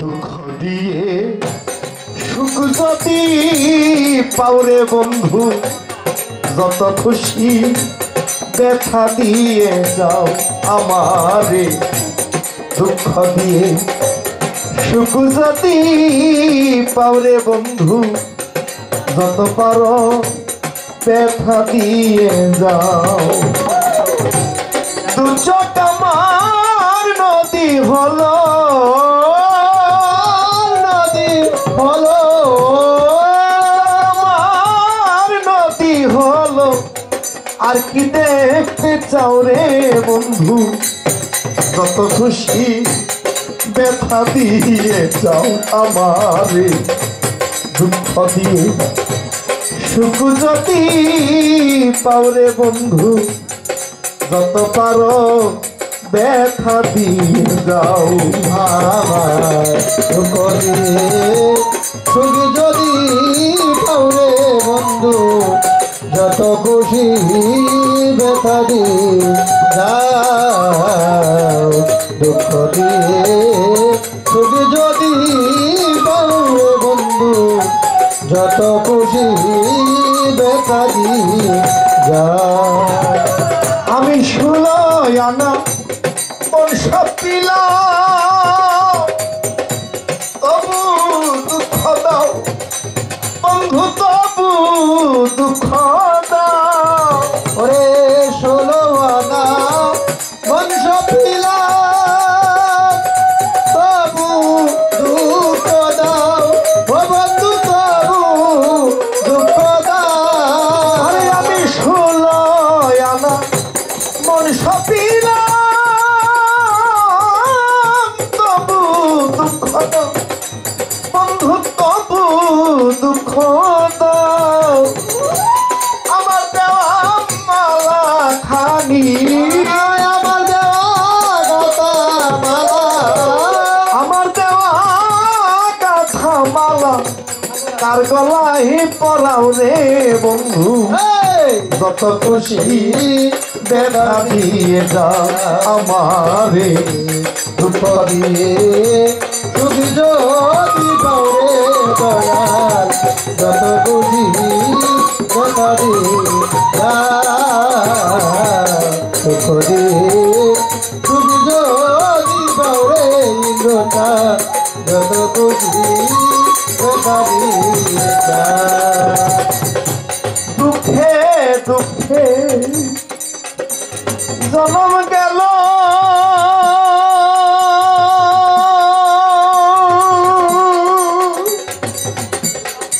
দুঃখ দিয়ে সুখ যদি পাওরে বন্ধু, যত খুশি ব্যথা দিয়ে যাও আমারে। দুঃখ দিয়ে সুখ যদি পাওরে বন্ধু, যত পারো ব্যথা দিয়ে যাও। দু চোখ আমার নদী হলো, নদী হলো আমার নদী হলো। আর কি দেখতে চাও রে বন্ধু, যত খুশি ব্যথা দিয়ে যাও আমারে। দুঃখ দিয়ে সুখ যদি পাওরে বন্ধু, যত পারো ব্যথা দিয়ে যাও আমার। দুঃখ দিয়ে সুখ যদি পাওরে বন্ধু, যত খুশি ব্যথা দিয়ে যাও। দুঃখ দিয়ে সুখ যদি পাওরে বন্ধু, যত খুশি ব্যথা দিয়ে যাও। আমি 16 আনা বর্ষ পিলাম, তবু দুঃখ দাও বন্ধু, তবু দুঃখ দাও। ওরে 16 আনা বংশ পিলাম, তবু দুঃখ দাও ও বন্ধু, তবু দুঃখ দাও। আরে আমি 16 আনা বর্ষ পিলাম, তবু দুঃখ দাও বন্ধু, তবু দুঃখ দাও। আমার দেওয়া মালা খানি, আমার দেওয়া গাথা মালা, আমার দেওয়া গাথা মালা কার গলায় পরাও রে বন্ধু, যত খুশি ব্যথা দিয়ে যাও আমারে। দুঃখ দিয়ে সুখ যদি পাওরে দয়াল, যত খুশি ব্যথা দিয়ে যাও। দুঃখ দিয়ে সুখ যদি পাওরে ইন্দ্রনাথ, যত খুশি ব্যথা দিয়ে যাও। দুঃখে দুঃখে জনম গেল,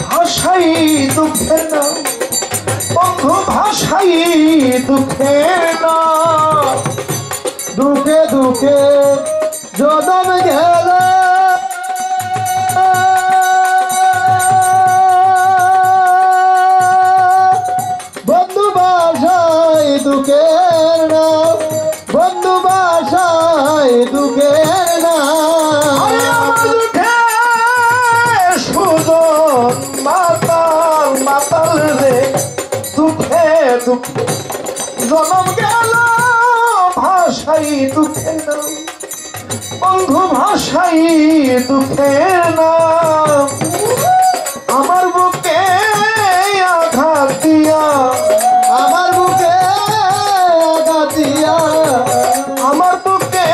ভাষাই দুঃখের না বন্ধু, ভাষাই দুঃখের না। দুঃখে দুঃখে জনম গেল, বন্ধু বাসায় দুঃখের না, বন্ধু বাসায় দুঃখের না। আরে আমার দুঃখে সুজন মাতাল মাতাল রে, দুঃখে দুঃখে জনম গেল, ভাষাই দুঃখে না বন্ধু, ভাষাই দুঃখে না। আমার বুকে আঘাত দিয়া, আমার বুকে আঘাত দিয়া, আমার বুকে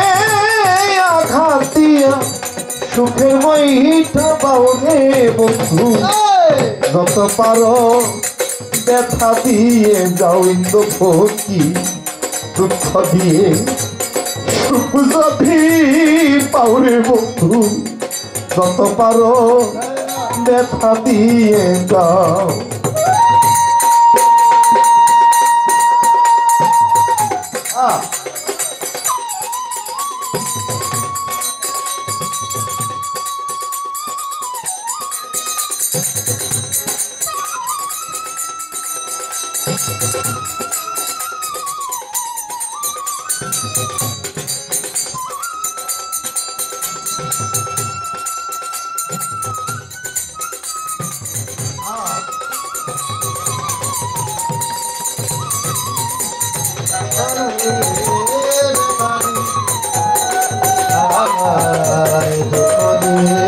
আঘাত দিয়া সুখের মইটা পাও রে বন্ধু, যত পারো ব্যথা দিয়ে যাও ইন্দ্র ফকি। দুঃখ দিয়ে সুখ যদি পাওরে বন্ধু, যত পারো ব্যথা দিয়ে যাও। দুঃখ দিয়ে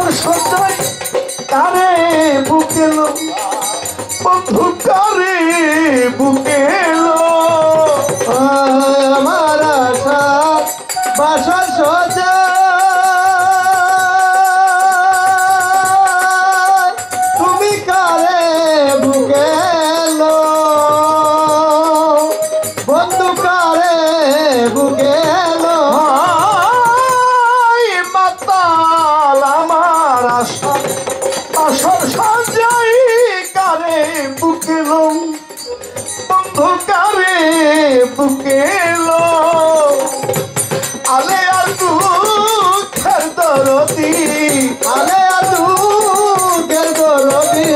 আমার সজ্জায় কারে বুকেলো বন্ধু কারে বুকেলো আমার আশা বাসা সজা তুমি কারে বুকেলো বন্ধু কারে বুকেলো মাতাল আমার আশা আশার সজ্জায় কারে বুকেলো বন্ধু কারে বুকেলো আলে আর দুঃখের দরদি আলে দুঃখের দরদি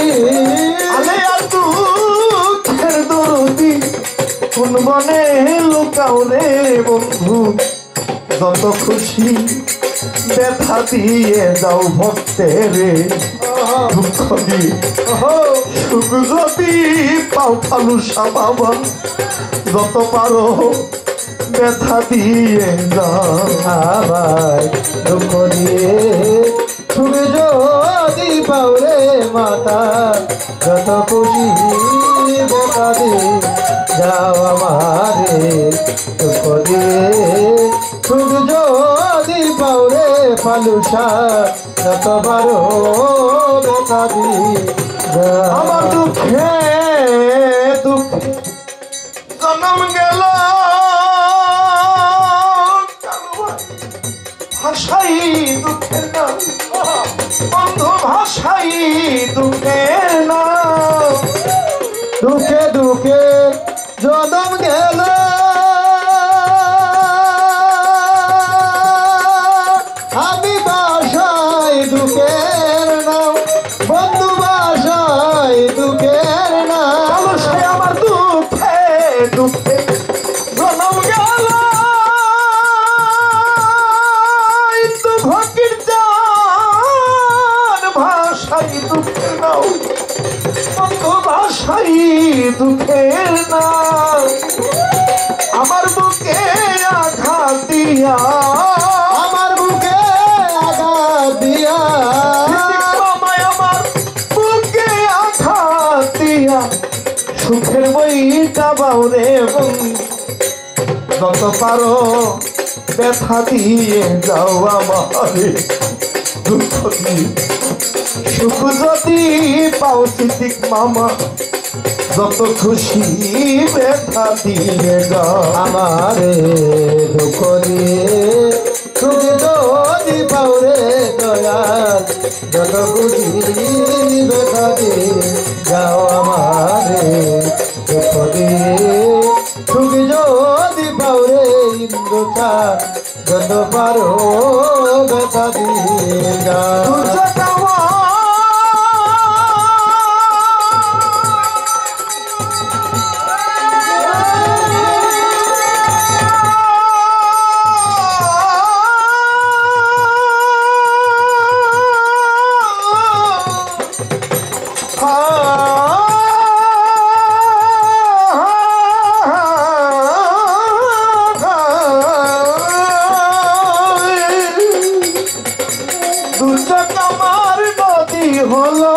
আলে আর দুঃখের দরদি কোন বনে লুকাও রে বন্ধু যত খুশি ব্যথা দিয়ে যাও ভক্তের দুঃখ দিয়ে সুখ যদি পাও ফালুসা বাবা যত পারো ব্যথা দিয়ে যাও আবার দুঃখ দিয়ে তুমি যদি পাওরে মাতা যত খুশি দেখা দিয়ে যাও আমারে দুঃখ দিয়ে তুমি যদি পাওরে ফালুসা যত পারো দেখা দিয়ে আমার দুঃখে দুঃখে জন্ম গেল ভাষাই দুঃখের নাম বন্ধু ভাষাই দুঃখের নাম দুঃখে দুঃখে জনম গেল আমি বাসায় দুঃখের নাম বন্ধু বাসায় দুঃখের নাম সে আমার দুঃখে দুঃখে জন্ম গেল কিন্তু ভকির জান ভাষাই দুঃখের নাম বন্ধু ভাষাই দুঃখের নাম আমার বুকে আঘাত দিয়া আমার বুকে আঘাত দিয়া মামায় আমার বুকে আঘাত দিয়া সুখের বইটা বাউরে যত পারো ব্যথা দিয়ে যাও আমারে দুঃখ দিয়ে সুখ যদি পাও সিদ্দিক মামা যত খুশি ব্যথা দিয়ে যাও আমারে দুঃখ দিয়ে তুমি যদি পাওরে দয়াল যত খুশি ব্যথা দিয়ে যাও আমারে দুঃখ দিয়ে তুমি যদি পাওরে ইন্দ্রটা যত পারো ব্যথা দিয়ে যাও কামার নদী হলো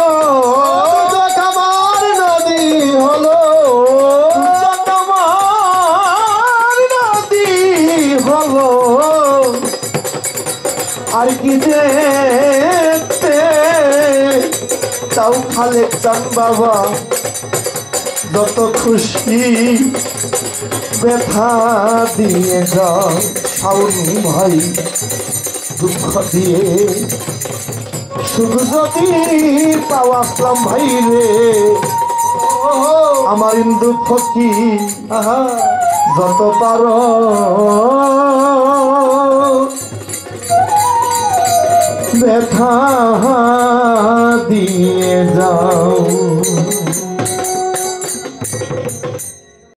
কামার নদী হলো কামার নদী হলো আর কি দেখতে তাও খালেক চান বাবা যত খুশি ব্যথা দিয়ে যাও শাওন ভাই দুঃখ দিয়ে শুধু যদি পাও আসলাম ভাই রে আমার ইন্দু ফকি যত পারো ব্যথা দিয়ে যাও